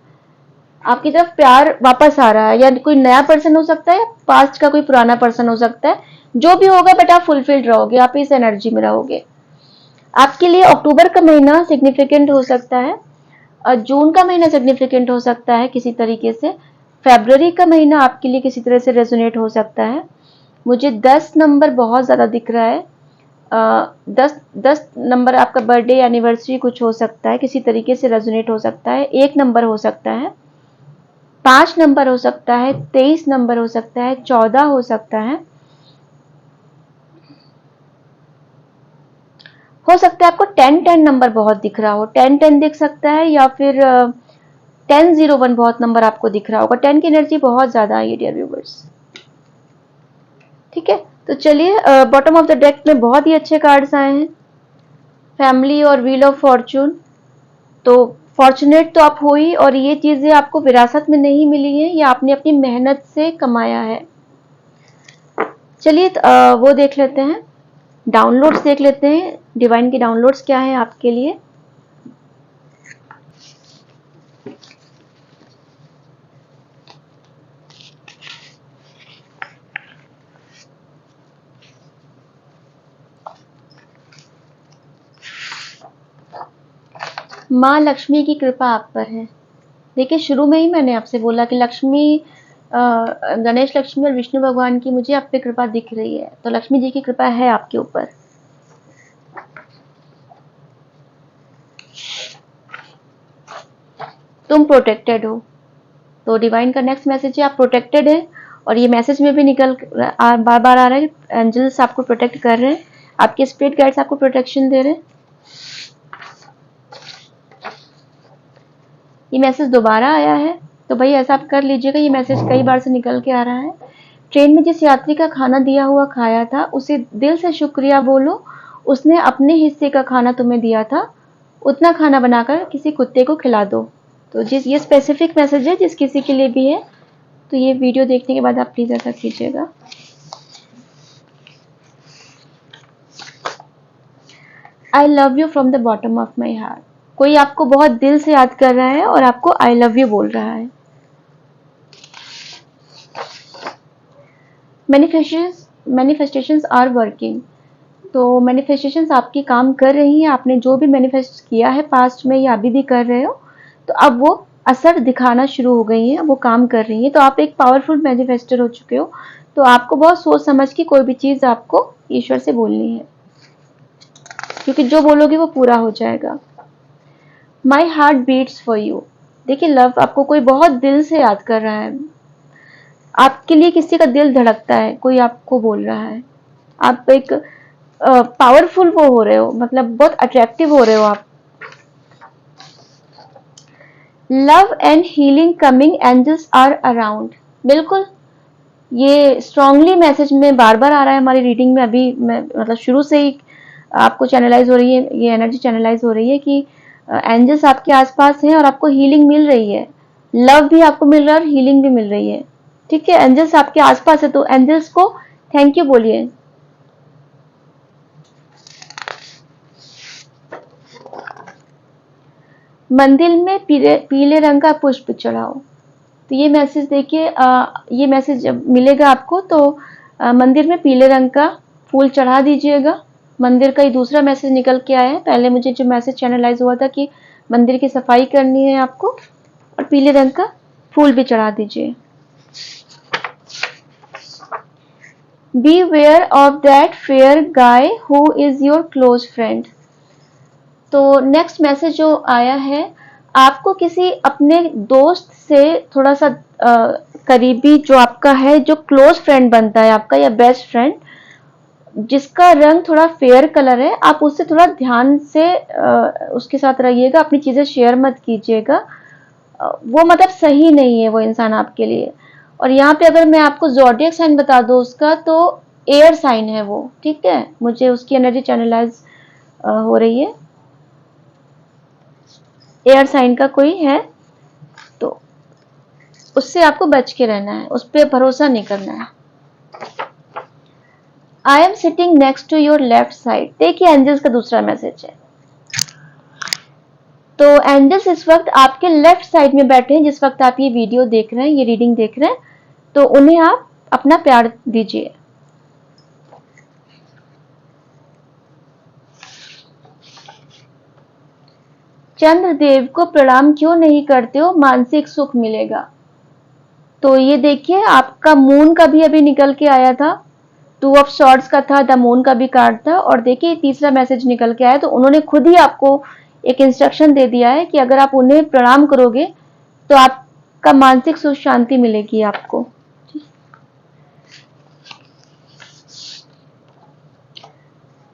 आपकी तरफ प्यार वापस आ रहा है, या कोई नया पर्सन हो सकता है, पास्ट का कोई पुराना पर्सन हो सकता है, जो भी होगा, बट आप फुलफिल्ड रहोगे, आप इस एनर्जी में रहोगे। आपके लिए अक्टूबर का महीना सिग्निफिकेंट हो सकता है, और जून का महीना सिग्निफिकेंट हो सकता है किसी तरीके से। फरवरी का महीना आपके लिए किसी तरह से रेजोनेट हो सकता है। मुझे 10 नंबर बहुत ज्यादा दिख रहा है। 10 नंबर आपका बर्थडे एनिवर्सरी कुछ हो सकता है, किसी तरीके से रेजोनेट हो सकता है। 1 नंबर हो सकता है, 5 नंबर हो सकता है, 23 नंबर हो सकता है, 14 हो सकता है। हो सकता है आपको 10-10 नंबर बहुत दिख रहा हो, 10-10 दिख सकता है, या फिर 10-01 बहुत नंबर आपको दिख रहा होगा। 10 की एनर्जी बहुत ज्यादा है डियर व्यूअर्स, ठीक है। तो चलिए बॉटम ऑफ द डेक में बहुत ही अच्छे कार्ड्स आए हैं। फैमिली और व्हील ऑफ फॉर्चून। तो फॉर्चुनेट तो आप हो ही, और ये चीजें आपको विरासत में नहीं मिली हैं, ये आपने अपनी मेहनत से कमाया है। चलिए वो देख लेते हैं, डाउनलोड्स देख लेते हैं, डिवाइन के डाउनलोड्स क्या है आपके लिए। माँ लक्ष्मी की कृपा आप पर है। देखिए, शुरू में ही मैंने आपसे बोला कि लक्ष्मी, गणेश लक्ष्मी और विष्णु भगवान की मुझे आप पे कृपा दिख रही है, तो लक्ष्मी जी की कृपा है आपके ऊपर। तुम प्रोटेक्टेड हो। तो डिवाइन का नेक्स्ट मैसेज है, आप प्रोटेक्टेड है। और ये मैसेज में भी निकल बार बार आ रहा है, एंजल्स आपको प्रोटेक्ट कर रहे हैं, आपके स्पिरिट गाइड्स आपको प्रोटेक्शन दे रहे हैं। ये मैसेज दोबारा आया है, तो भाई ऐसा आप कर लीजिएगा, ये मैसेज कई बार से निकल के आ रहा है। ट्रेन में जिस यात्री का खाना दिया हुआ खाया था, उसे दिल से शुक्रिया बोलो, उसने अपने हिस्से का खाना तुम्हें दिया था, उतना खाना बनाकर किसी कुत्ते को खिला दो। तो जिस ये स्पेसिफिक मैसेज है, जिस किसी के लिए भी है, तो ये वीडियो देखने के बाद आप प्लीज ऐसा कीजिएगा। I love you from the bottom of my heart. कोई आपको बहुत दिल से याद कर रहा है और आपको आई लव यू बोल रहा है। Manifestations are working. तो मैनिफेस्टेशंस आपकी काम कर रही हैं, आपने जो भी मैनिफेस्ट किया है पास्ट में या अभी भी कर रहे हो, तो अब वो असर दिखाना शुरू हो गई हैं, वो काम कर रही हैं। तो आप एक पावरफुल मैनिफेस्टर हो चुके हो। तो आपको बहुत सोच समझ के कोई भी चीज़ आपको ईश्वर से बोलनी है, क्योंकि जो बोलोगे वो पूरा हो जाएगा। My heart beats for you. देखिए, लव आपको कोई बहुत दिल से याद कर रहा है, आपके लिए किसी का दिल धड़कता है, कोई आपको बोल रहा है, आप एक पावरफुल वो हो रहे हो, मतलब बहुत अट्रैक्टिव हो रहे हो आप। Love and healing coming, angels are around. बिल्कुल, ये स्ट्रांगली मैसेज में बार बार आ रहा है हमारी रीडिंग में। अभी मैं मतलब शुरू से ही आपको चैनलाइज हो रही है, ये एनर्जी चैनलाइज हो रही है कि एंजल्स आपके आसपास हैं और आपको हीलिंग मिल रही है, लव भी आपको मिल रहा है और हीलिंग भी मिल रही है। ठीक है, एंजल्स आपके आसपास है, तो एंजल्स को थैंक यू बोलिए। मंदिर में पीले रंग का पुष्प चढ़ाओ। तो ये मैसेज देखिए, ये मैसेज जब मिलेगा आपको तो मंदिर में पीले रंग का फूल चढ़ा दीजिएगा। मंदिर का ही दूसरा मैसेज निकल के आया है। पहले मुझे जो मैसेज चैनलाइज हुआ था कि मंदिर की सफाई करनी है आपको, और पीले रंग का फूल भी चढ़ा दीजिए। Beware of that fair guy who is your close friend. तो नेक्स्ट मैसेज जो आया है, आपको किसी अपने दोस्त से थोड़ा सा करीबी जो आपका है, जो क्लोज फ्रेंड बनता है आपका या बेस्ट फ्रेंड, जिसका रंग थोड़ा फेयर कलर है, आप उससे थोड़ा ध्यान से उसके साथ रहिएगा, अपनी चीजें शेयर मत कीजिएगा। वो मतलब सही नहीं है वो इंसान आपके लिए। और यहाँ पे अगर मैं आपको ज़ोडिएक साइन बता दूं उसका, तो एयर साइन है वो। ठीक है, मुझे उसकी एनर्जी चैनलाइज हो रही है, एयर साइन का कोई है, तो उससे आपको बच के रहना है, उस पर भरोसा नहीं करना है। I am sitting next to your left side. देखिए, एंजल्स का दूसरा मैसेज है। तो एंजल्स इस वक्त आपके लेफ्ट साइड में बैठे हैं, जिस वक्त आप ये वीडियो देख रहे हैं, ये रीडिंग देख रहे हैं, तो उन्हें आप अपना प्यार दीजिए। चंद्रदेव को प्रणाम क्यों नहीं करते हो, मानसिक सुख मिलेगा। तो ये देखिए, आपका मून का भी अभी निकल के आया था, 2 ऑफ सॉर्ड्स का था, द मून का भी कार्ड था, और देखिए तीसरा मैसेज निकल के आया। तो उन्होंने खुद ही आपको एक इंस्ट्रक्शन दे दिया है कि अगर आप उन्हें प्रणाम करोगे तो आपका मानसिक सुख शांति मिलेगी आपको।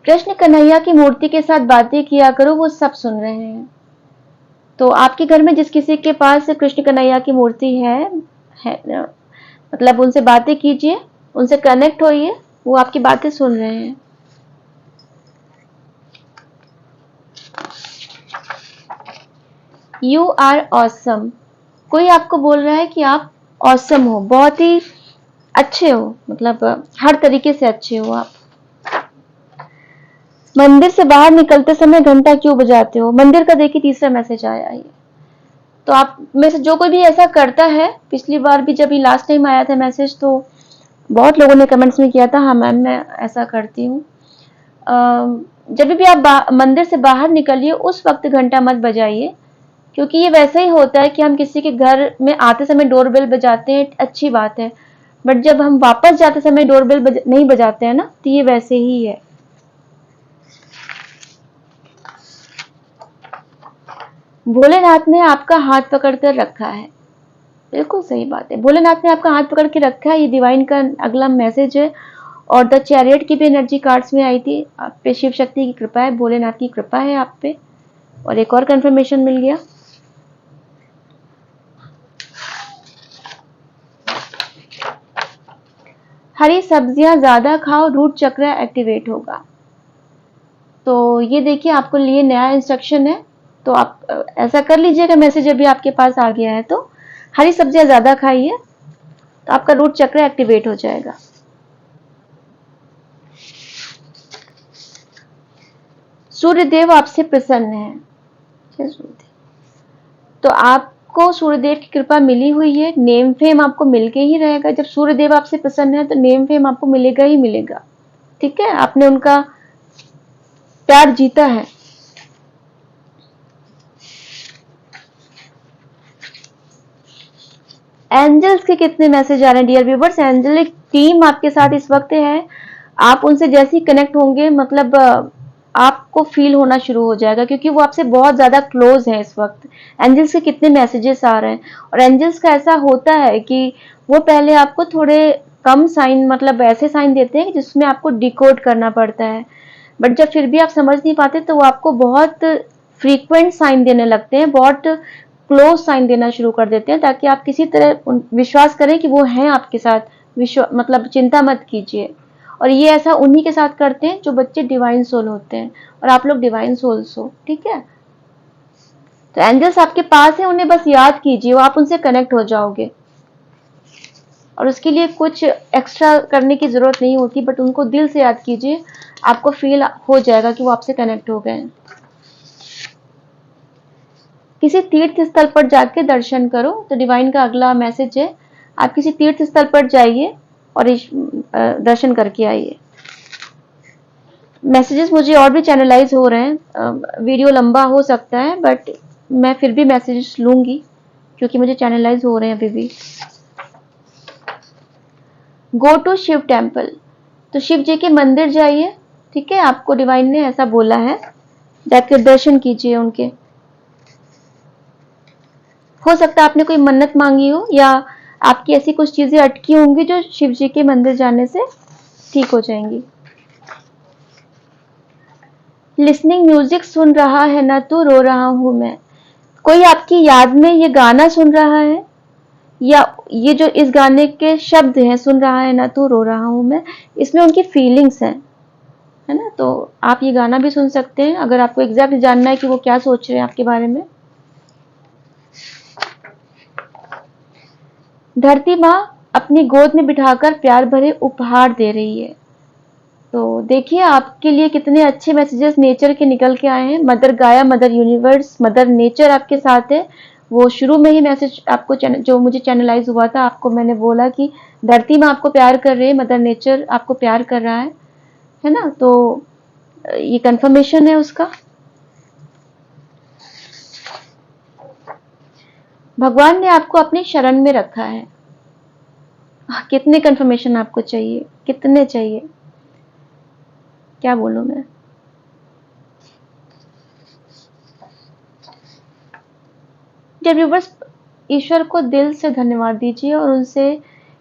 कृष्ण कन्हैया की मूर्ति के साथ बातें किया करो, वो सब सुन रहे हैं। तो आपके घर में जिस किसी के पास कृष्ण कन्हैया की मूर्ति है, मतलब उनसे बातें कीजिए, उनसे कनेक्ट होइए, वो आपकी बातें सुन रहे हैं। You are awesome. कोई आपको बोल रहा है कि आप ऑसम हो, बहुत ही अच्छे हो, मतलब हर तरीके से अच्छे हो आप। मंदिर से बाहर निकलते समय घंटा क्यों बजाते हो? मंदिर का देखिए तीसरा मैसेज आया है। तो आप में से जो कोई भी ऐसा करता है, पिछली बार भी जब ये लास्ट टाइम आया था मैसेज तो बहुत लोगों ने कमेंट्स में किया था, हाँ मैम मैं ऐसा करती हूँ। जब भी आप मंदिर से बाहर निकलिए उस वक्त घंटा मत बजाइए, क्योंकि ये वैसा ही होता है कि हम किसी के घर में आते समय डोरबेल बजाते हैं, अच्छी बात है, बट जब हम वापस जाते समय डोरबेल नहीं बजाते हैं ना, तो ये वैसे ही है। भोलेनाथ ने आपका हाथ पकड़ कर रखा है। बिल्कुल सही बात है, भोलेनाथ ने आपका हाथ पकड़ के रखा है, ये डिवाइन का अगला मैसेज है। और द चैरियट की भी एनर्जी कार्ड्स में आई थी। आप पे शिव शक्ति की कृपा है, भोलेनाथ की कृपा है आप पे। और एक और कंफर्मेशन मिल गया। हरी सब्जियां ज्यादा खाओ, रूट चक्र एक्टिवेट होगा। तो ये देखिए आपको लिए नया इंस्ट्रक्शन है, तो आप ऐसा कर लीजिएगा, मैसेज अभी आपके पास आ गया है तो हरी सब्जियां ज्यादा खाइए, तो आपका रूट चक्र एक्टिवेट हो जाएगा। सूर्यदेव आपसे प्रसन्न है। तो आपको सूर्यदेव की कृपा मिली हुई है, नेम फेम आपको मिलके ही रहेगा। जब सूर्यदेव आपसे प्रसन्न है तो नेम फेम आपको मिलेगा ही मिलेगा। ठीक है, आपने उनका प्यार जीता है। एंजल्स के कितने मैसेज आ रहे हैं डियर व्यूवर्स? एंजलिक टीम आपके साथ इस वक्त है। आप उनसे जैसे ही कनेक्ट होंगे, मतलब आपको फील होना शुरू हो जाएगा, क्योंकि वो आपसे बहुत ज्यादा क्लोज है इस वक्त। एंजल्स के कितने मैसेजेस आ रहे हैं, और एंजल्स का ऐसा होता है कि वो पहले आपको थोड़े कम साइन, मतलब ऐसे साइन देते हैं जिसमें आपको डिकोड करना पड़ता है, बट जब फिर भी आप समझ नहीं पाते तो वो आपको बहुत फ्रीक्वेंट साइन देने लगते हैं, बहुत क्लोज साइन देना शुरू कर देते हैं, ताकि आप किसी तरह विश्वास करें कि वो हैं आपके साथ। मतलब चिंता मत कीजिए। और ये ऐसा उन्हीं के साथ करते हैं जो बच्चे डिवाइन सोल होते हैं, और आप लोग डिवाइन सोल्स हो। ठीक है, तो एंजल्स आपके पास है, उन्हें बस याद कीजिए, आप उनसे कनेक्ट हो जाओगे। और उसके लिए कुछ एक्स्ट्रा करने की जरूरत नहीं होती, बट उनको दिल से याद कीजिए, आपको फील हो जाएगा कि वो आपसे कनेक्ट हो गए। किसी तीर्थ स्थल पर जाके दर्शन करो, तो डिवाइन का अगला मैसेज है, आप किसी तीर्थ स्थल पर जाइए और दर्शन करके आइए। मैसेजेस मुझे और भी चैनलाइज हो रहे हैं, वीडियो लंबा हो सकता है, बट मैं फिर भी मैसेजेस लूंगी क्योंकि मुझे चैनलाइज हो रहे हैं अभी भी। गो टू शिव टेम्पल, तो शिव जी के मंदिर जाइए। ठीक है, आपको डिवाइन ने ऐसा बोला है, जाकर दर्शन कीजिए उनके। हो सकता है आपने कोई मन्नत मांगी हो, या आपकी ऐसी कुछ चीजें अटकी होंगी जो शिव जी के मंदिर जाने से ठीक हो जाएंगी। लिसनिंग म्यूजिक, सुन रहा है ना तू रो रहा हूं मैं। कोई आपकी याद में ये गाना सुन रहा है, या ये जो इस गाने के शब्द हैं, सुन रहा है ना तू रो रहा हूं मैं, इसमें उनकी फीलिंग्स हैं, है ना। तो आप ये गाना भी सुन सकते हैं अगर आपको एग्जैक्ट जानना है कि वो क्या सोच रहे हैं आपके बारे में। धरती माँ अपनी गोद में बिठाकर प्यार भरे उपहार दे रही है। तो देखिए आपके लिए कितने अच्छे मैसेजेस नेचर के निकल के आए हैं। मदर गाया, मदर यूनिवर्स, मदर नेचर आपके साथ है। वो शुरू में ही मैसेज आपको जो मुझे चैनलाइज हुआ था, आपको मैंने बोला कि धरती माँ आपको प्यार कर रही है, मदर नेचर आपको प्यार कर रहा है ना। तो ये कंफर्मेशन है उसका। भगवान ने आपको अपनी शरण में रखा है। कितने कंफर्मेशन आपको चाहिए, कितने चाहिए, क्या बोलूं मैं। जब व्यूवर्स, ईश्वर को दिल से धन्यवाद दीजिए और उनसे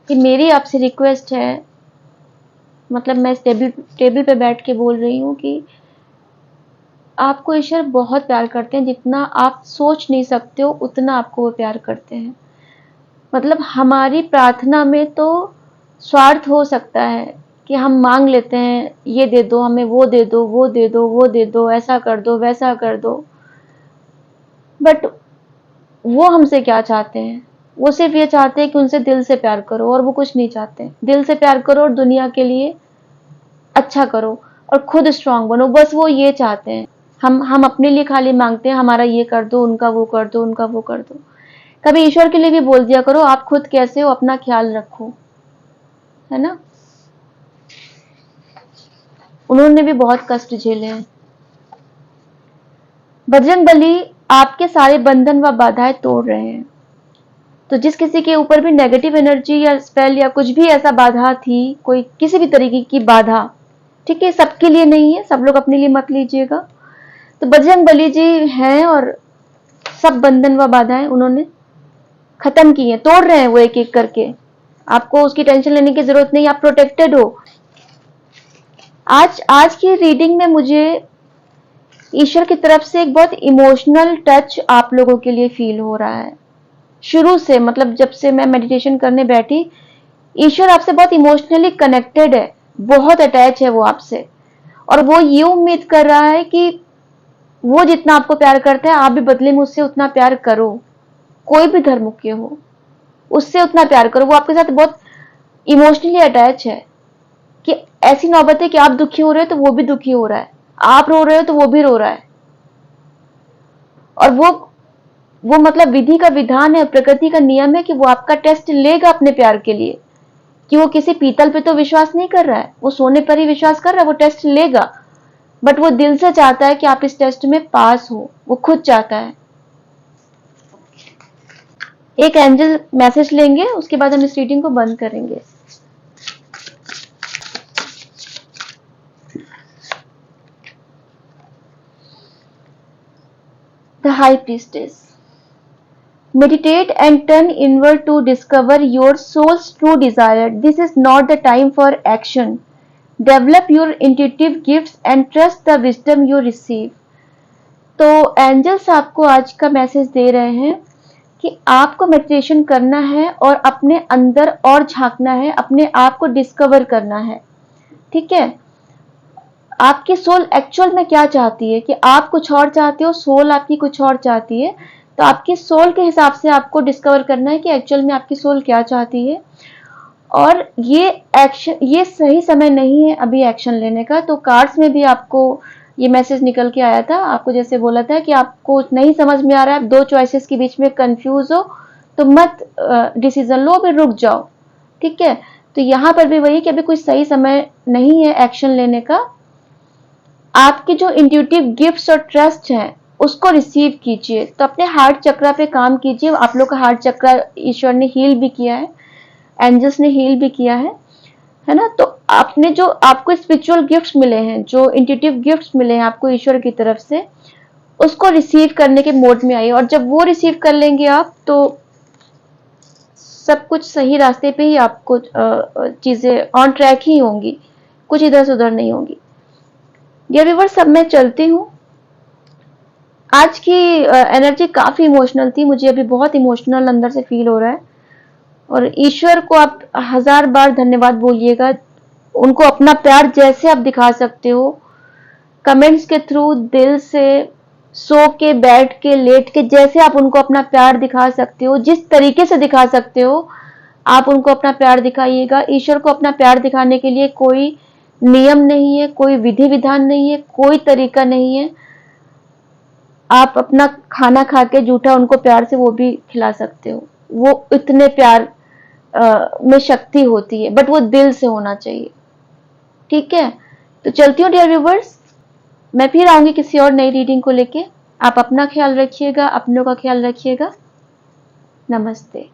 कि मेरी आपसे रिक्वेस्ट है, मतलब मैं इस टेबल पे बैठ के बोल रही हूँ कि आपको ईश्वर बहुत प्यार करते हैं, जितना आप सोच नहीं सकते हो उतना आपको वो प्यार करते हैं। मतलब हमारी प्रार्थना में तो स्वार्थ हो सकता है कि हम मांग लेते हैं, ये दे दो हमें, वो दे दो, वो दे दो, वो दे दो, ऐसा कर दो, वैसा कर दो, बट वो हमसे क्या चाहते हैं? वो सिर्फ ये चाहते हैं कि उनसे दिल से प्यार करो, और वो कुछ नहीं चाहते। दिल से प्यार करो और दुनिया के लिए अच्छा करो और खुद स्ट्रांग बनो, बस वो ये चाहते हैं। हम अपने लिए खाली मांगते हैं, हमारा ये कर दो, उनका वो कर दो, उनका वो कर दो। कभी ईश्वर के लिए भी बोल दिया करो, आप खुद कैसे हो, अपना ख्याल रखो, है ना। उन्होंने भी बहुत कष्ट झेले हैं। बजरंगबली आपके सारे बंधन व बाधाएं तोड़ रहे हैं। तो जिस किसी के ऊपर भी नेगेटिव एनर्जी या स्पेल या कुछ भी ऐसा बाधा थी, कोई किसी भी तरीके की बाधा, ठीक है, सबके लिए नहीं है, सब लोग अपने लिए मत लीजिएगा। तो बजरंगबली जी हैं और सब बंधन व बाधाएं उन्होंने खत्म की हैं, तोड़ रहे हैं वो एक एक करके। आपको उसकी टेंशन लेने की जरूरत नहीं, आप प्रोटेक्टेड हो। आज आज की रीडिंग में मुझे ईश्वर की तरफ से एक बहुत इमोशनल टच आप लोगों के लिए फील हो रहा है। शुरू से, मतलब जब से मैं मेडिटेशन करने बैठी, ईश्वर आपसे बहुत इमोशनली कनेक्टेड है, बहुत अटैच है वो आपसे। और वो ये उम्मीद कर रहा है कि वो जितना आपको प्यार करता है, आप भी बदले में उससे उतना प्यार करो। कोई भी धर्म के हो, उससे उतना प्यार करो। वो आपके साथ बहुत इमोशनली अटैच है कि ऐसी नौबत है कि आप दुखी हो रहे हो तो वो भी दुखी हो रहा है, आप रो रहे हो तो वो भी रो रहा है। और वो मतलब विधि का विधान है, प्रकृति का नियम है कि वो आपका टेस्ट लेगा अपने प्यार के लिए। कि वो किसी पीतल पे तो विश्वास नहीं कर रहा है, वो सोने पर ही विश्वास कर रहा है, वो टेस्ट लेगा। बट वो दिल से चाहता है कि आप इस टेस्ट में पास हो, वो खुद चाहता है। एक एंजल मैसेज लेंगे, उसके बाद हम इस रीडिंग को बंद करेंगे। The high priestess, meditate and turn inward to discover your soul's true desire. This is not the time for action. Develop your intuitive gifts and trust the wisdom you receive. तो angels आपको आज का message दे रहे हैं कि आपको meditation करना है और अपने अंदर और झांकना है, अपने आप को डिस्कवर करना है। ठीक है, आपकी सोल एक्चुअल में क्या चाहती है, कि आप कुछ और चाहते हो, सोल आपकी कुछ और चाहती है। तो आपकी सोल के हिसाब से आपको डिस्कवर करना है कि एक्चुअल में आपकी सोल क्या चाहती है। और ये सही समय नहीं है अभी एक्शन लेने का। तो कार्ड्स में भी आपको ये मैसेज निकल के आया था, आपको जैसे बोला था कि आपको नहीं समझ में आ रहा है, आप दो चॉइसेस के बीच में कंफ्यूज हो, तो मत डिसीजन लो, अभी रुक जाओ। ठीक है, तो यहाँ पर भी वही कि अभी कोई सही समय नहीं है एक्शन लेने का। आपके जो इंट्यूटिव गिफ्ट्स और ट्रस्ट हैं उसको रिसीव कीजिए। तो अपने हार्ट चक्रा पे काम कीजिए। आप लोग का हार्ट चक्रा ईश्वर ने हील भी किया है, एंजल्स ने हील भी किया है ना। तो आपने जो आपको स्पिरिचुअल गिफ्ट्स मिले हैं, जो इंट्यूटिव गिफ्ट्स मिले हैं आपको ईश्वर की तरफ से, उसको रिसीव करने के मोड में आइए। और जब वो रिसीव कर लेंगे आप, तो सब कुछ सही रास्ते पे ही आपको चीजें ऑन ट्रैक ही होंगी, कुछ इधर से उधर नहीं होंगी। डियर व्यूअर्स, अब मैं चलती हूँ। आज की एनर्जी काफी इमोशनल थी, मुझे अभी बहुत इमोशनल अंदर से फील हो रहा है। और ईश्वर को आप 1000 बार धन्यवाद बोलिएगा। उनको अपना प्यार जैसे आप दिखा सकते हो, कमेंट्स के थ्रू, दिल से, सो के, बैठ के, लेट के, जैसे आप उनको अपना प्यार दिखा सकते हो, जिस तरीके से दिखा सकते हो, आप उनको अपना प्यार दिखाइएगा। ईश्वर को अपना प्यार दिखाने के लिए कोई नियम नहीं है, कोई विधि विधान नहीं है, कोई तरीका नहीं है। आप अपना खाना खा के जूठा उनको प्यार से वो भी खिला सकते हो। वो इतने प्यार में शक्ति होती है, बट वो दिल से होना चाहिए। ठीक है, तो चलती हूँ डियर व्यूवर्स। मैं फिर आऊंगी किसी और नई रीडिंग को लेके। आप अपना ख्याल रखिएगा, अपनों का ख्याल रखिएगा। नमस्ते।